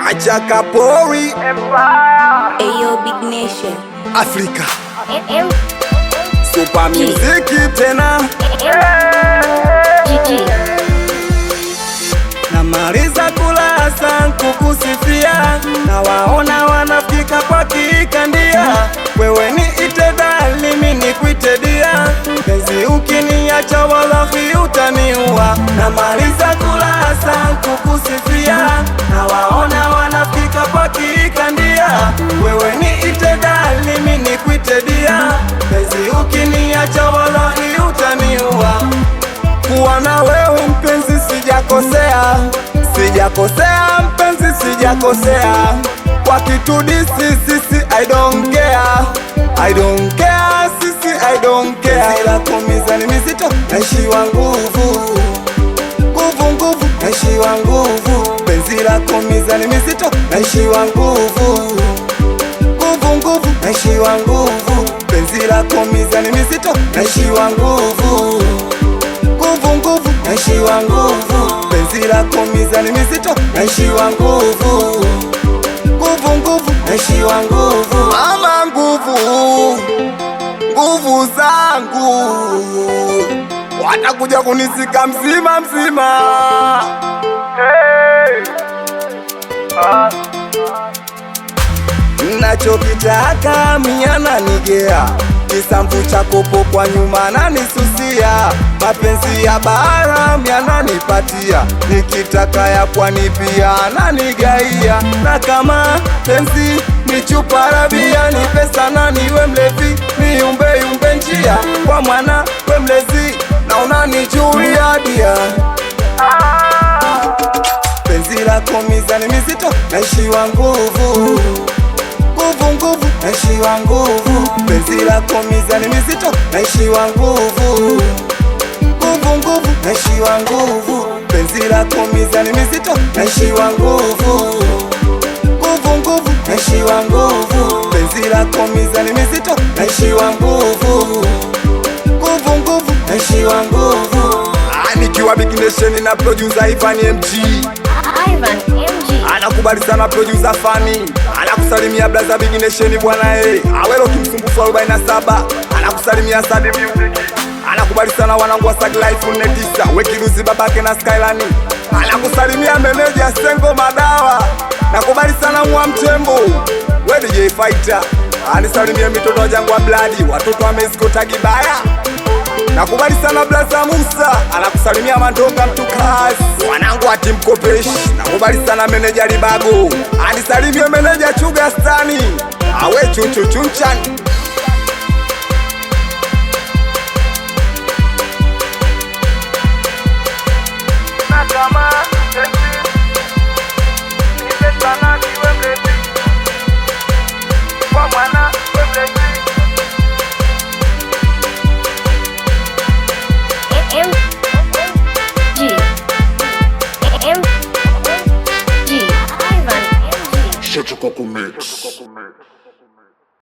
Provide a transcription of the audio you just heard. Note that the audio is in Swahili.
Achaka Pori Ayo Big Nation Afrika Super Music tena Namaliza kulasa kukusifia na waona wanafika kwa kikandia. Wewe ni itedali mimi kuite dia, penzi ukiniacha wallahi utaniua. Namaliza kulasa kukusifia na waona wanafika kwa kikandia. Wewe ni itedali mimi kuite dia, penzi ukiniacha wallahi utaniua. Kuwa na wewe mpenzi sijakosea, sijakosea mpenzi sijakosea. Kwa kitu sisi I don't care, I don't care sisi I don't care. Ila kumizani mizito naishiwa nguvu, nguvu nguvu naishiwa nguvu. Penzi la kumizani mizito naishiwa nguvu, nguvu nguvu naishiwa nguvu. Penzi la kumizani mizito naishiwa nguvu, nguvu naishiwa nguvu. Penzi lako mizani mizito naishiwa nguvu, nguvu naishiwa nguvu. Mama nguvu, nguvu zangu watakuja kunisika mzima mzima. Nachokitaka miana nigea, kisambu chako kwa nyuma nanisusia. Mapenzi ya bara miana nipatia, nikitaka ya pwani pia nanigaia. Na kama penzi ni chupa rabia, ni pesa na niwe mlevi, ni yumbe njia kwa mwana we mlezi na unanijulia dia. Penzi lako mizani mizito naishiwa nguvu, nguvu naishiwa nguvu. Penzi lako mizani mizito naishiwa nguvu, nguvu naishiwa nguvu. Penzi lako mizani mizito naishiwa nguvu, nguvu naishiwa nguvu. Penzi lako mizani mizito naishiwa nguvu, nguvu naishiwa nguvu. Nikiwa Big Nation na producer Ivan MG. Anakubali sana producer Fani, anakusalimia blaza Big Nation bwana Awelo kimsumbufu 47, anakusalimia Sadi Music. Anakubali sana wanangu wa Sag Life Unetisa, Wekiruzi babake na Skylani. Anakusalimia meneja Sengo Madawa. Nakubali sana mwa mtembo we DJ Fighter. Anisalimia mitoto wa Jangwa Bloody, watoto wa Mexico Tagibaya. Nakubali sana blaza Musa, anakusalimia Mandonga mtukazi, wanangu wa Team Kopesh. Nakubali sana meneja Libago, anisalimia meneja Chuga Stani, awe chuchu chunchani. Nakama ni pesa na niwe mlezi, kwa mwana we mlezi. Shut your coco mix.